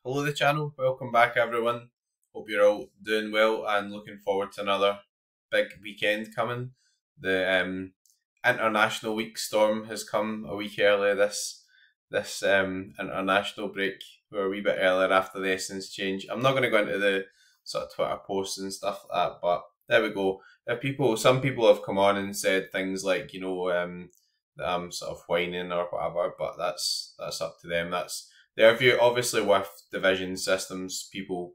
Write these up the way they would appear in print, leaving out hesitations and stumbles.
Hello the channel, welcome back everyone. Hope you're all doing well and looking forward to another big weekend coming. The international week storm has come a week earlier this international break. We're a wee bit earlier after the essence change. I'm not going to go into the sort of Twitter posts and stuff like that, but there we go. Some people have come on and said things like, that I'm sort of whining or whatever, but that's up to them. That's their view. Obviously, with division systems, people,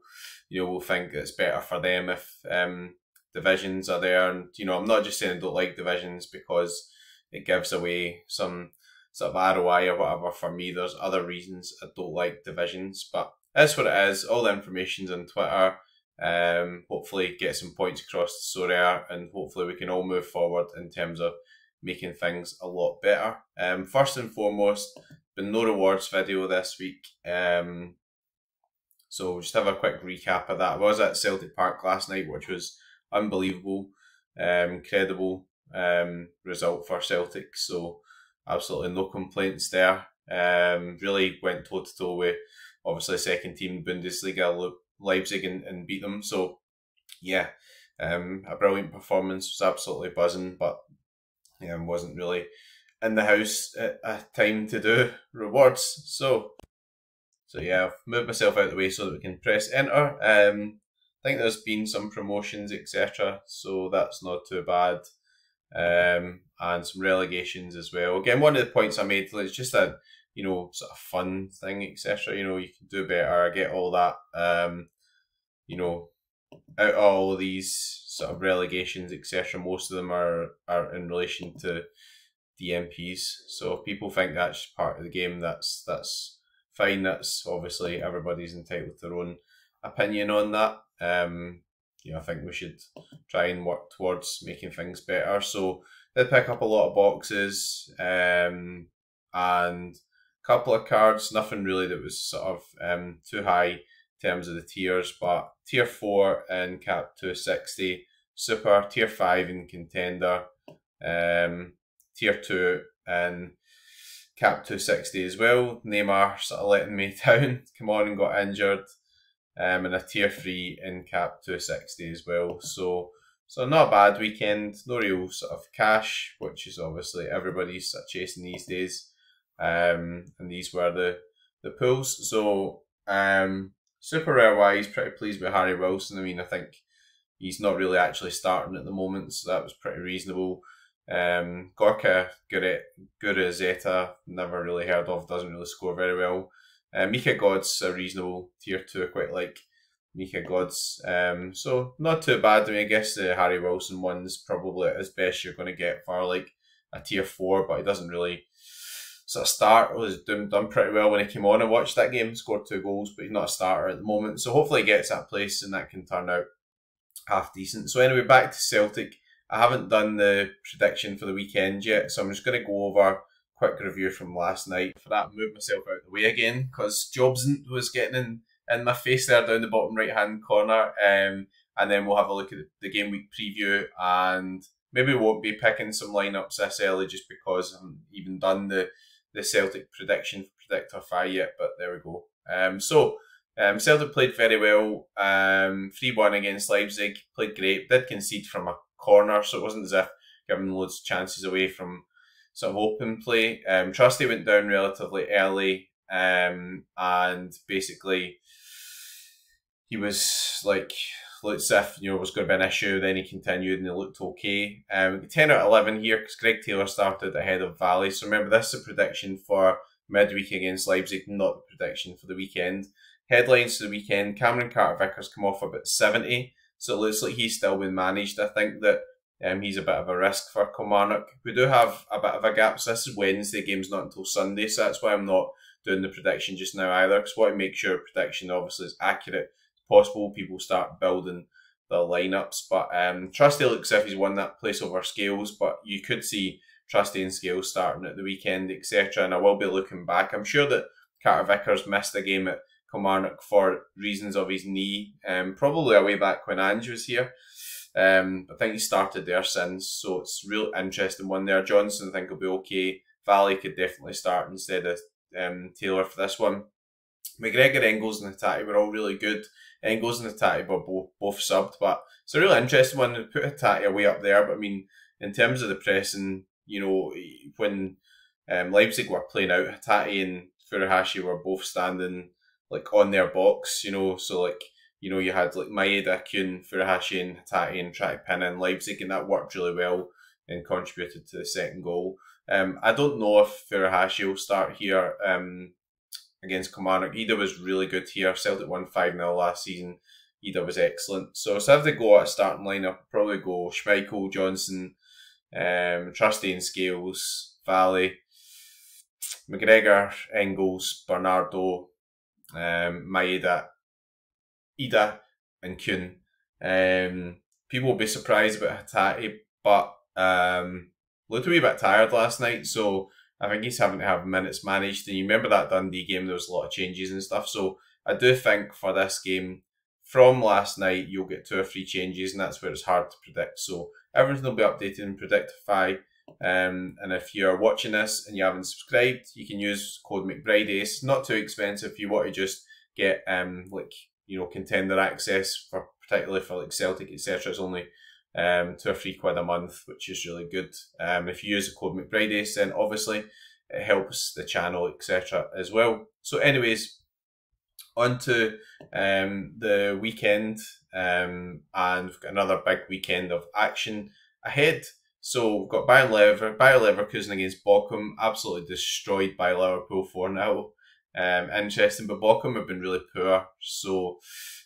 will think it's better for them if divisions are there. And I'm not just saying I don't like divisions because it gives away some sort of ROI or whatever. For me, there's other reasons I don't like divisions, but that's what it is. All the information's on Twitter. Hopefully, get some points across to Sorare, and hopefully we can all move forward in terms of making things a lot better. First and foremost, been no rewards video this week. So we'll just have a quick recap of that. I was at Celtic Park last night, which was unbelievable, credible result for Celtic. So absolutely no complaints there. Really went toe to toe with obviously second team Bundesliga Leipzig and beat them. So yeah, a brilliant performance. Was absolutely buzzing, but wasn't really in the house at a time to do rewards. So yeah, I've moved myself out of the way so that we can press enter. I think there's been some promotions, etc. So that's not too bad. And some relegations as well. Again, one of the points I made is just a sort of fun thing, etc. You can do better. I get all that. Out of all of these sort of relegations, etc., most of them are in relation to DMPs. So if people think that's part of the game, that's fine. That's obviously everybody's entitled to their own opinion on that. I think we should try and work towards making things better. So did pick up a lot of boxes and a couple of cards. Nothing really that was sort of too high in terms of the tiers, but tier 4 in cap 260, super tier 5 in contender, tier 2 in cap 260 as well. Neymar sort of letting me down, come on and got injured, and a tier 3 in cap 260 as well. So not a bad weekend, no real sort of cash, which is obviously everybody's sort of chasing these days. And these were the pools. So super rare wise, pretty pleased with Harry Wilson. I mean, I think he's not really actually starting at the moment, so that was pretty reasonable. Gorka Gurizeta, never really heard of, doesn't really score very well. Mika God's a reasonable tier 2, I quite like Mika God's. So not too bad. I mean, I guess the Harry Wilson one's probably as best you're going to get for like a tier 4, but he doesn't really sort of start. Was done pretty well when he came on. I watched that game, scored 2 goals, but he's not a starter at the moment. So hopefully he gets that place and that can turn out half decent. So anyway, back to Celtic. I haven't done the prediction for the weekend yet, so I'm just going to go over a quick review from last night. For that, move myself out of the way again because Jobsant was getting in my face there down the bottom right hand corner. And then we'll have a look at the game week preview, and maybe we won't be picking some lineups this early just because I haven't even done the Celtic prediction for Predictor 5 yet, but there we go. Celtic played very well. 3-1 against Leipzig, played great, did concede from a corner, so it wasn't as if giving loads of chances away from sort of open play. Trusty went down relatively early, and basically he was like, looked as if was going to be an issue. Then he continued and he looked okay. 10 out of 11 here because Greg Taylor started ahead of Valley. So remember, this is a prediction for midweek against Leipzig, not the prediction for the weekend. Headlines for the weekend: Cameron Carter-Vickers come off about 70, so it looks like he's still been managed. I think that he's a bit of a risk for Kilmarnock. We do have a bit of a gap, so this is Wednesday, game's not until Sunday, so that's why I'm not doing the prediction just now either, because I want to make sure prediction obviously is accurate as possible. People start building their lineups, but Trusty looks as if he's won that place over Scales, but you could see Trusty and Scales starting at the weekend, etc. And I will be looking back. I'm sure that Carter-Vickers missed a game at Kilmarnock for reasons of his knee, probably away back when Ange was here. I think he started there since, so it's a real interesting one there. Johnson, I think, will be okay. Valley could definitely start instead of Taylor for this one. McGregor, Engels and Hatate were all really good. Engels and Hatate were both subbed, but it's a really interesting one. They put Hatate way up there, but I mean, in terms of the pressing, you know, when Leipzig were playing out, Hatate and Furuhashi were both standing like on their box, you know, so like, you know, you had like Maeda, Kuhn, Furuhashi and Hatate and try to pin in Leipzig, and that worked really well and contributed to the second goal. I don't know if Furuhashi will start here against Kilmarnock. Ida was really good here. Celtic won 5-0 last season. Ida was excellent. So if they go at a starting lineup, I'll probably go Schmeichel, Johnson, Trusty Scales, Valley, McGregor, Engels, Bernardo, Maeda, Ida and Kuhn. People will be surprised about Hatate, but looked a wee bit tired last night, so I think he's having to have minutes managed. And you remember that Dundee game, there was a lot of changes and stuff, so I do think for this game, from last night, you'll get 2 or 3 changes, and that's where it's hard to predict. So everything will be updated in Predictify. And if you're watching this and you haven't subscribed, you can use code McBride Ace. Not too expensive if you want to just get like, you know, contender access for particularly for like Celtic, etc. It's only £2 or £3 a month, which is really good. If you use the code McBride Ace, then obviously it helps the channel, etc. as well. So anyways, on to the weekend, and we've got another big weekend of action ahead. So we've got Bayer Leverkusen against Bochum, absolutely destroyed by Liverpool 4-0. Interesting, but Bochum have been really poor, so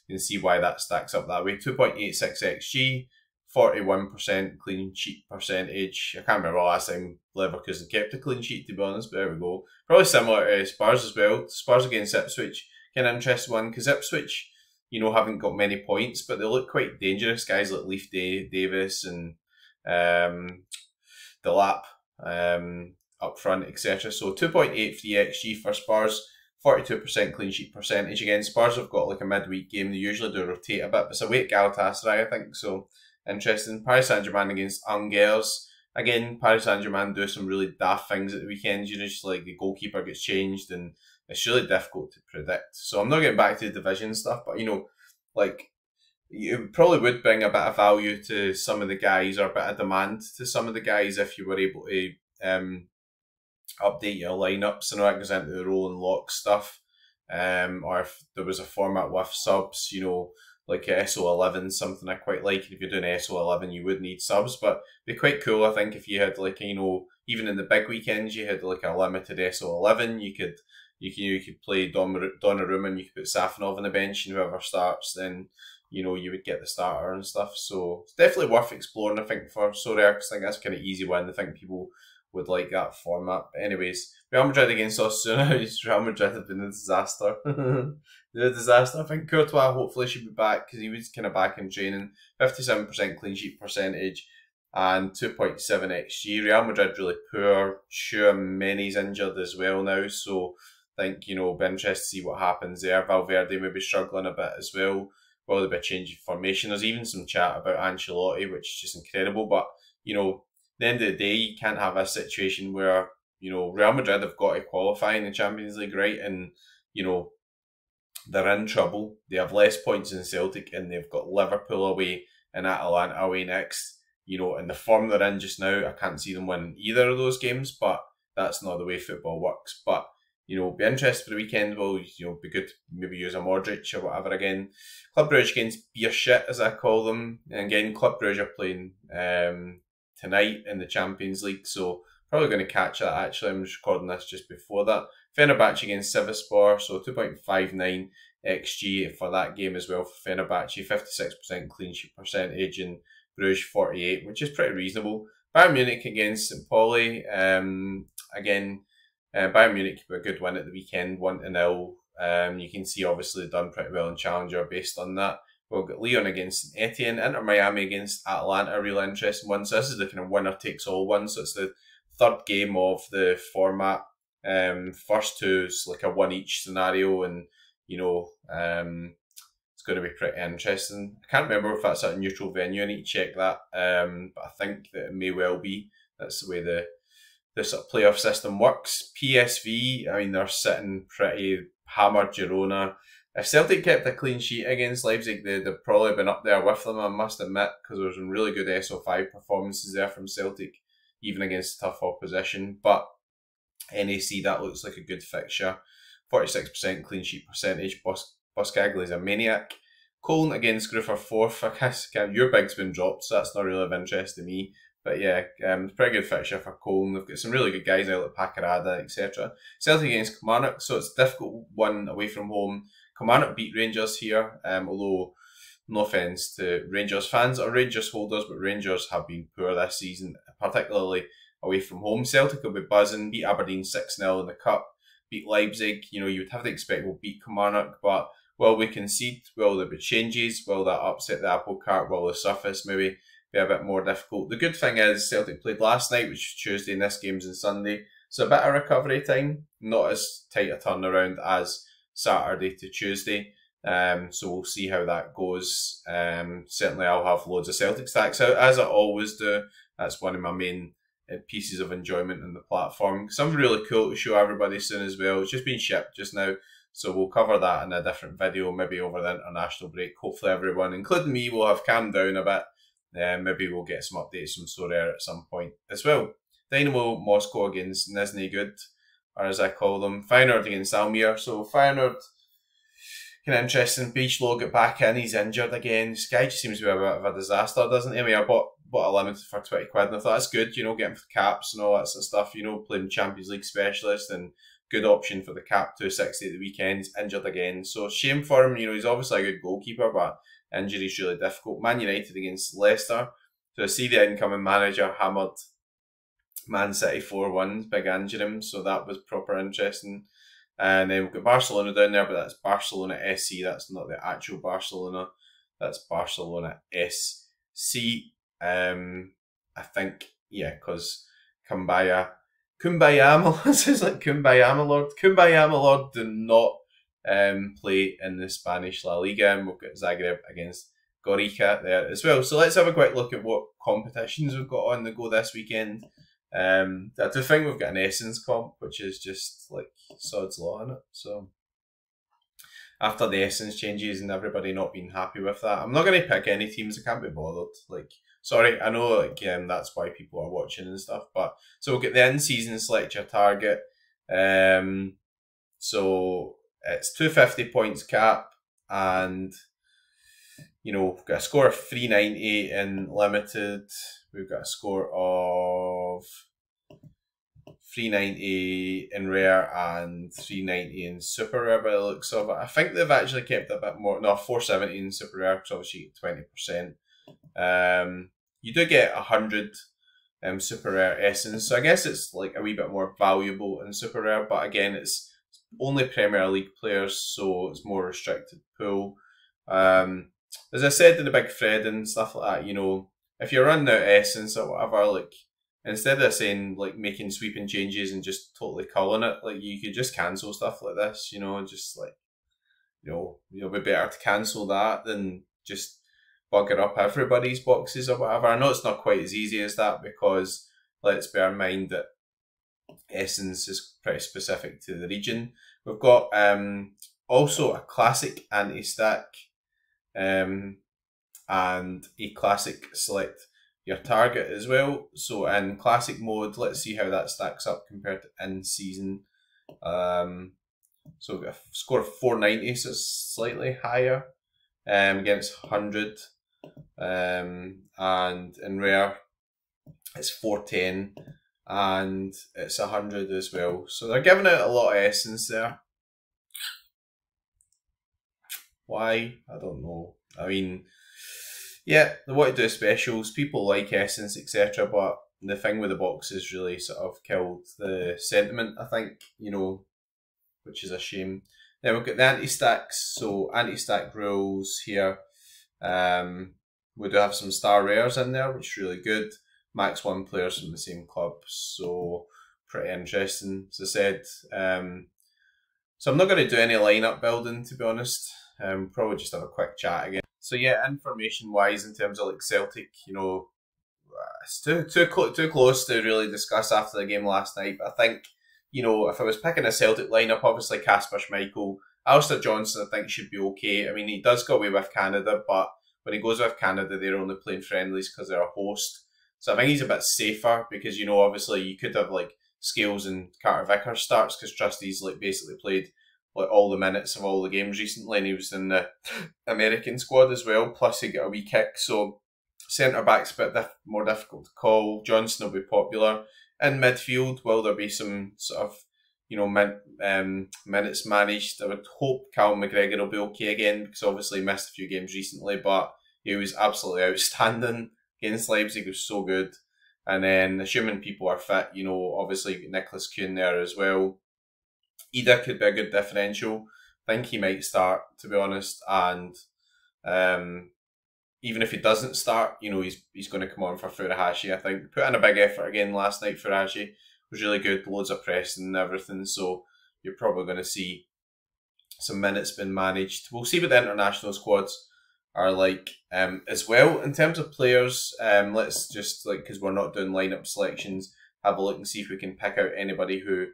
you can see why that stacks up that way. 2.86 XG, 41% clean sheet percentage. I can't remember the last time Leverkusen kept a clean sheet, to be honest, but there we go. Probably similar to Spurs as well. Spurs against Ipswich, kind of interesting one, because Ipswich, you know, haven't got many points, but they look quite dangerous. Guys like Leif Davis and Delap up front, etc. So 2.83 XG for Spurs, 42% clean sheet percentage. Again, Spurs have got like a midweek game. They usually do rotate a bit, but it's away at Galatasaray, I think. So interesting. Paris Saint-Germain against Angers. Again, Paris Saint-Germain do some really daft things at the weekends. You know, just like the goalkeeper gets changed, and it's really difficult to predict. So I'm not getting back to the division stuff, but you know, like, it probably would bring a bit of value to some of the guys, or a bit of demand to some of the guys, if you were able to update your lineups. I know that goes into the roll and lock stuff, or if there was a format with subs, you know, like a SO11, something I quite like. If you're doing SO11, you would need subs, but it'd be quite cool, I think, if you had like, you know, even in the big weekends, you had like a limited SO11. You could play Donnarumma, and you could put Safanov on the bench, and whoever starts, then, you know, you would get the starter and stuff. So it's definitely worth exploring, I think, for Sorare, because I think that's kind of easy win. I think people would like that format. But anyways, Real Madrid against Osasuna. Real Madrid have been a disaster. The disaster. I think Courtois hopefully should be back, because he was kind of back in training. 57% clean sheet percentage and 2.7 XG. Real Madrid really poor. Sure, Many's injured as well now, so I think, you know, it'll be interesting to see what happens there. Valverde may be struggling a bit as well. Probably a bit of change of formation. There's even some chat about Ancelotti, which is just incredible. But, you know, at the end of the day, you can't have a situation where, you know, Real Madrid have got to qualify in the Champions League, right? And, you know, they're in trouble. They have less points than Celtic, and they've got Liverpool away and Atalanta away next. You know, in the form they're in just now, I can't see them winning either of those games, but that's not the way football works. But, you know, be interested for the weekend. Will, you know, be good to maybe use a Modric or whatever again. Club Brugge against Beer Shit, as I call them. And again, Club Brugge are playing tonight in the Champions League, so probably going to catch that. Actually, I'm just recording this just before that. Fenerbahce against Sivasspor, so 2.59 XG for that game as well for Fenerbahce. 56% clean sheet percentage, and Bruges 48, which is pretty reasonable. Bayern Munich against St. Pauli. Again, Bayern Munich with a good win at the weekend, 1-0. You can see obviously they've done pretty well in Challenger based on that. We've got Lyon against St. Etienne, Inter Miami against Atalanta, a real interesting one. So this is the kind of winner takes all one. So it's the third game of the format. First two is like a one each scenario, and you know, it's going to be pretty interesting. I can't remember if that's at a neutral venue. I need to check that. But I think that it may well be. That's the way the sort of playoff system works. PSV, I mean, they're sitting pretty hammered Girona. If Celtic kept a clean sheet against Leipzig, they'd have probably been up there with them, I must admit, because there was some really good SO5 performances there from Celtic, even against tough opposition. But NAC, that looks like a good fixture. 46% clean sheet percentage. Boscagli's a maniac. Colne against Screw for 4th. I guess your big's been dropped, so that's not really of interest to me. But yeah, pretty good fixture for Colne. They've got some really good guys out like Pacarada, etc. Celtic against Kilmarnock, so it's a difficult one away from home. Kilmarnock beat Rangers here, although no offence to Rangers fans or Rangers holders, but Rangers have been poor this season, particularly away from home. Celtic will be buzzing, beat Aberdeen 6-0 in the Cup, beat Leipzig. You know, you would have to expect we'll beat Kilmarnock, but will we concede? Will there be changes? Will that upset the apple cart? Will the surface maybe be a bit more difficult? The good thing is Celtic played last night, which is Tuesday, and this game's on Sunday. So a bit of recovery time, not as tight a turnaround as Saturday to Tuesday. So we'll see how that goes. Certainly I'll have loads of Celtic stacks out, as I always do. That's one of my main pieces of enjoyment on the platform. Something really cool to show everybody soon as well. It's just been shipped just now, so we'll cover that in a different video, maybe over the international break. Hopefully everyone, including me, will have calmed down a bit. Maybe we'll get some updates from Sorare at some point as well. Dynamo Moscow against Nizhny Good, or as I call them, Feyenoord against Almere. So Feyenoord, kind of interesting. Beachlow got back in, he's injured again. This guy just seems to be a bit of a disaster, doesn't he? I mean, I bought a limited for 20 quid and I thought that's good, you know, getting for the caps and all that sort of stuff, you know, playing Champions League specialist and good option for the cap 260 at the weekend. He's injured again, so shame for him. You know, he's obviously a good goalkeeper, but injury's really difficult. Man United against Leicester. So I see the incoming manager hammered Man City 4-1, big injury, so that was proper interesting. And then we've got Barcelona down there, but that's Barcelona SC, that's not the actual Barcelona, that's Barcelona SC. I think, yeah, because Kumbaya this is like Kumbaya my lord do not play in the Spanish La Liga, and we've got Zagreb against Gorica there as well. So let's have a quick look at what competitions we've got on the go this weekend. I do think we've got an Essence comp, which is just like sod's law in it. So after the Essence changes and everybody not being happy with that, I'm not going to pick any teams. I can't be bothered. Like, sorry, I know like that's why people are watching and stuff. But so we'll get the in-season select your target. So it's 250 points cap, and you know, we've got a score of 390 in limited. We've got a score of 390 in rare and 390 in super rare by the looks of it. I think they've actually kept a bit more. No, 470 in super rare, because obviously you get 20%. You do get 100 super rare essence, so I guess it's like a wee bit more valuable in super rare, but again, it's only Premier League players, so it's more restricted pool. As I said in the big thread and stuff like that, you know, if you're running out essence or whatever, like, instead of saying, like, making sweeping changes and just totally culling it, like, you could just cancel stuff like this, you know, just, like, it'll be better to cancel that than just bugger up everybody's boxes or whatever. I know it's not quite as easy as that, because let's bear in mind that essence is pretty specific to the region. We've got also a classic anti-stack, and a classic select your target as well. So in classic mode, let's see how that stacks up compared to in season. So we've got a score of 490, so it's slightly higher. Again, it's 100, and in rare it's 410, and it's 100 as well. So they're giving out a lot of essence there. Why? I don't know. I mean, yeah, they want to do specials. People like essence, etc. But the thing with the boxes really sort of killed the sentiment, I think, you know, which is a shame. Then we've got the anti-stacks. So anti-stack rules here. We do have some star rares in there, which is really good. Max 1 players from the same club, so pretty interesting. As I said, so I'm not going to do any lineup building, to be honest. Probably just have a quick chat again. So yeah, information-wise, in terms of like Celtic, you know, it's too close to really discuss after the game last night. But I think you know, if I was picking a Celtic lineup, obviously Kasper Schmeichel, Alistair Johnson, I think should be okay. I mean, he does go away with Canada, but when he goes with Canada, they're only playing friendlies because they're a host. So I think he's a bit safer because, you know, obviously you could have like Scales and Carter Vickers starts because Trusty's like basically played like all the minutes of all the games recently, and he was in the American squad as well. Plus he got a wee kick, so centre back's a bit more difficult to call. Johnson will be popular in midfield. Will there be some sort of, you know, minutes managed? I would hope Callum McGregor will be okay again because obviously he missed a few games recently, but he was absolutely outstanding against Leipzig. He was so good. And then assuming people are fit, you know, obviously Nicholas Kuhn there as well. Ida could be a good differential. I think he might start, to be honest. And even if he doesn't start, you know, he's going to come on for Furuhashi, I think. Put in a big effort again last night. Furuhashi was really good, loads of pressing and everything. So you're probably going to see some minutes being managed. We'll see what the international squads are like as well. In terms of players, let's just, like, because we're not doing lineup selections, have a look and see if we can pick out anybody who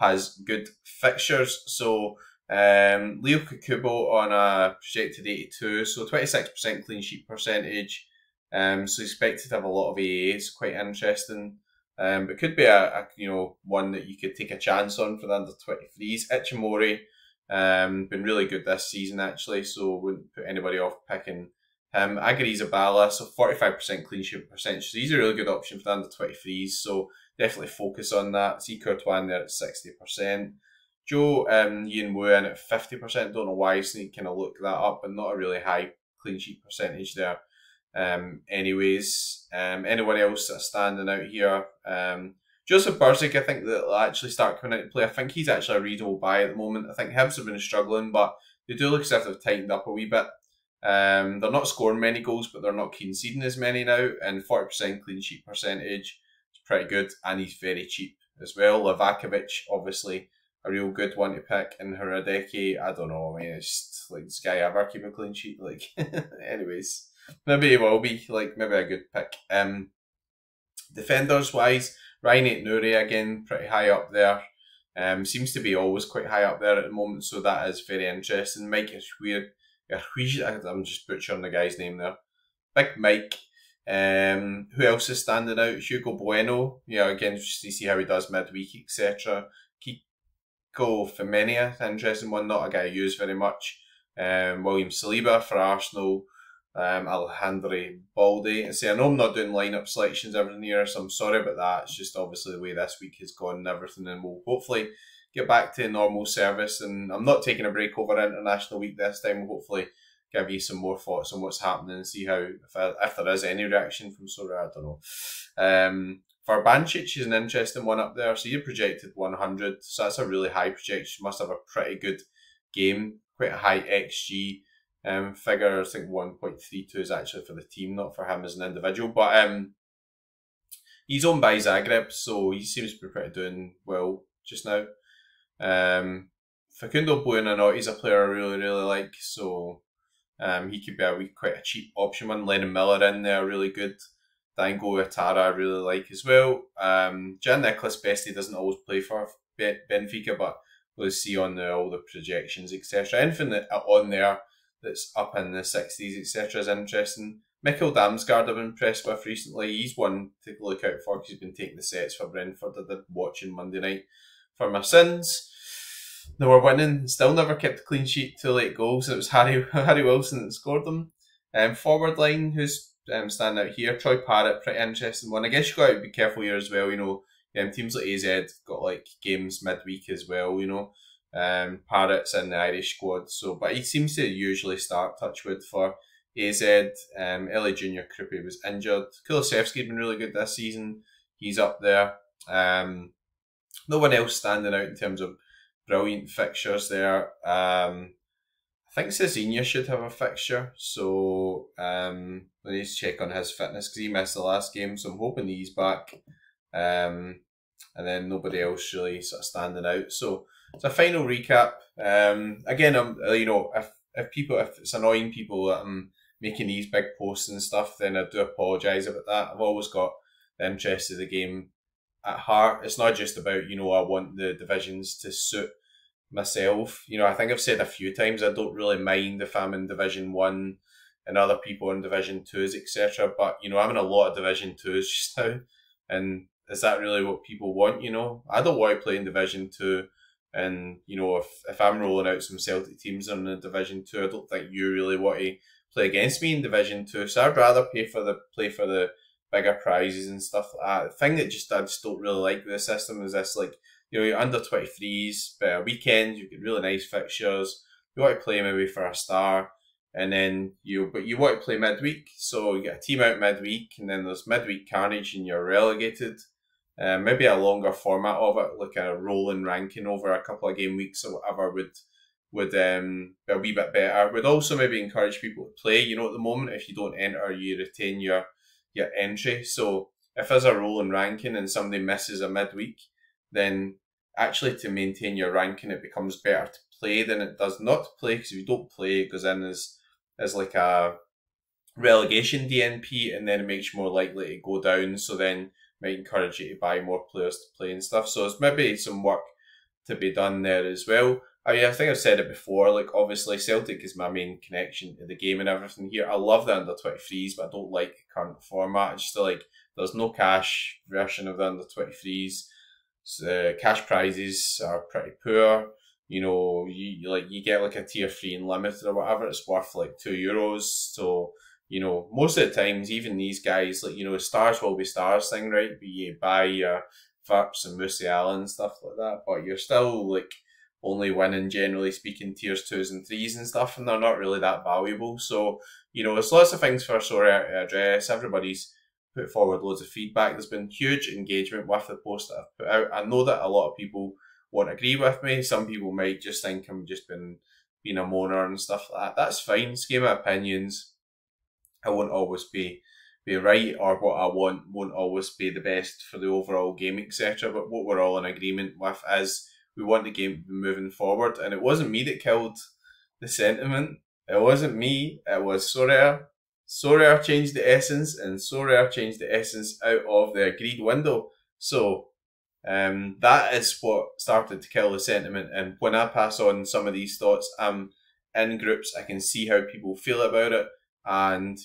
has good fixtures. So Leo Kukubo on a projected 82, so 26% clean sheet percentage. So expected to have a lot of AAs, quite interesting. But could be a you know, one that you could take a chance on for the under 23s. Ichimori, been really good this season actually, so wouldn't put anybody off picking him. Agarizabala, so 45% clean sheet percentage. So he's a really good option for the under 23s. So definitely focus on that. See Courtois there at 60%. Joe Ian Wu in at 50%. Don't know why, so you kind of look that up, but not a really high clean sheet percentage there. Anyways, anyone else that's standing out here? Joseph Burzik, I think that will actually start coming into play. I think he's actually a reasonable buy at the moment. I think Hibs have been struggling, but they do look as if they've tightened up a wee bit. They're not scoring many goals, but they're not conceding as many now. And 40% clean sheet percentage is pretty good, and he's very cheap as well. Livakovic, obviously, a real good one to pick. And Hradecki, I don't know. I mean, it's like, this guy ever keep a clean sheet? Like, anyways, maybe he will be, like, maybe a good pick. Defenders wise, Ryan Aït-Nouri again, pretty high up there. Seems to be always quite high up there at the moment, so that is very interesting. Mike Ishweir, I'm just butchering the guy's name there. Big Mike. Who else is standing out? Hugo Bueno. Yeah, again, just to see how he does midweek, etc. Kiko Femenia, interesting one, not a guy I use very much. William Saliba for Arsenal. Alejandro Balde. I know I'm not doing lineup selections every year, so I'm sorry about that. It's just obviously the way this week has gone and everything, and we'll hopefully get back to normal service. And I'm not taking a break over International Week this time. We'll hopefully give you some more thoughts on what's happening and see how, if there is any reaction from Sorare, I don't know. For Bancic is an interesting one up there. So you're projected 100, so that's a really high projection. Must have a pretty good game, quite a high XG. Figure, I think 1.32 is actually for the team, not for him as an individual. But he's owned by Zagreb, so he seems to be pretty doing well just now. Facundo Buonanotte is a player I really, really like, so he could be quite a cheap option one. Lennon Miller in there, really good. Dango Atara I really like as well. Jan Nicholas Besti doesn't always play for Benfica, but we'll see on all the projections, etc. Anything that on there that's up in the 60s, etc. is interesting. Mikkel Damsgaard I've been impressed with recently. He's one to look out for because he's been taking the sets for Brentford. I did watching Monday night for my sins. They were winning, still never kept a clean sheet to late goals. It was Harry Wilson that scored them. Forward line, who's standing out here? Troy Parrott, pretty interesting one. I guess you got to be careful here as well, you know. Teams like AZ got like games midweek as well, you know. Parrott's in the Irish squad, so but he seems to usually start Touchwood for AZ. LA Junior Krippy was injured. Kulusevski's been really good this season. He's up there. No one else standing out in terms of brilliant fixtures there. I think Cezinha should have a fixture, so I need to check on his fitness because he missed the last game, so I'm hoping he's back. And then nobody else really sort of standing out. So it's a final recap. Again, you know, if it's annoying people that I'm making these big posts and stuff, then I do apologise about that. I've always got the interest of the game at heart. It's not just about, I want the divisions to suit myself. I think I've said a few times I don't really mind if I'm in Division 1 and other people in Division 2s, etc. But, I'm in a lot of Division 2s just now. And is that really what people want, I don't want to play in Division 2. And, if I'm rolling out some Celtic teams in the Division 2, I don't think you really want to play against me in Division 2. So I'd rather play for the bigger prizes and stuff like that. The thing that I just don't really like with the system is this, like, your under 23s, better weekends, you get really nice fixtures. You want to play maybe for a star, and then but you want to play midweek, so you get a team out midweek, and then there's midweek carnage, and you're relegated. Maybe a longer format of it, like a rolling ranking over a couple of game weeks or whatever, would be a wee bit better. Would also maybe encourage people to play. At the moment, if you don't enter, you retain your entry. So if there's a rolling ranking and somebody misses a midweek, then actually to maintain your ranking, it becomes better to play than it does not to play, because if you don't play, it goes in as like a relegation DNP, and then it makes you more likely to go down. So then might encourage you to buy more players to play and stuff. So it's maybe some work to be done there as well. I think I've said it before, like, obviously Celtic is my main connection to the game and everything here. I love the under 23s, but I don't like the current format. I just feel like there's no cash version of the under 23s. So, cash prizes are pretty poor. You get like a tier 3 and limited or whatever, it's worth like €2. So, most of the times, even these guys, like, stars will be stars thing, right? But you buy your Verps and Musiala and stuff like that, but you're still like only winning, generally speaking, tiers 2s and 3s and stuff, and they're not really that valuable. So, there's lots of things for Sorare to address. Everybody's put forward loads of feedback. There's been huge engagement with the post that I've put out. I know that a lot of people won't agree with me. Some people might just think I'm just being a moaner and stuff like that. That's fine. It's a game of opinions. I won't always be right, or what I want won't always be the best for the overall game, etc. But what we're all in agreement with is we want the game to be moving forward. And it wasn't me that killed the sentiment. It wasn't me. It was Sorare. Sorare changed the essence, and Sorare changed the essence out of the agreed window. So that is what started to kill the sentiment. And when I pass on some of these thoughts, I'm in groups, I can see how people feel about it, and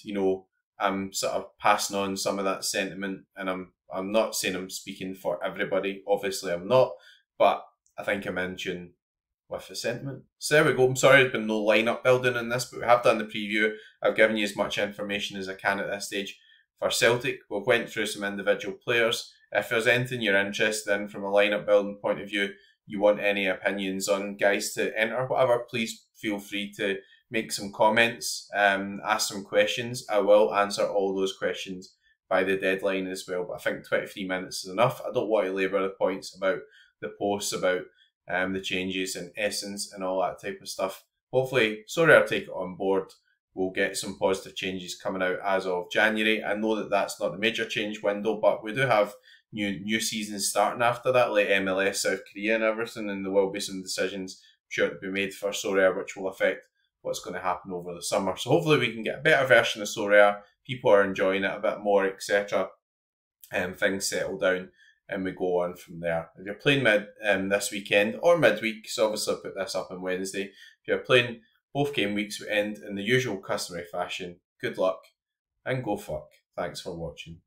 I'm sort of passing on some of that sentiment. And I'm not saying I'm speaking for everybody. Obviously, I'm not, but I think I'm in tune with the sentiment. So there we go. I'm sorry there's been no lineup building in this, but we have done the preview. I've given you as much information as I can at this stage for Celtic. We've went through some individual players. If there's anything you're interested in from a lineup building point of view, you want any opinions on guys to enter, whatever, please feel free to make some comments, ask some questions. I will answer all those questions by the deadline as well, but I think 23 minutes is enough. I don't want to labour the points about the posts, about the changes in essence and all that type of stuff. Hopefully, Sorare take it on board. We'll get some positive changes coming out as of January. I know that that's not the major change window, but we do have new seasons starting after that, like MLS South Korea and everything, and there will be some decisions sure to be made for Sorare which will affect what's going to happen over the summer. So hopefully we can get a better version of Sorare. People are enjoying it a bit more, etc. And things settle down, and we go on from there. If you're playing this weekend or midweek, so obviously I'll put this up on Wednesday. If you're playing both game weeks, we end in the usual customary fashion. Good luck and go fuck. Thanks for watching.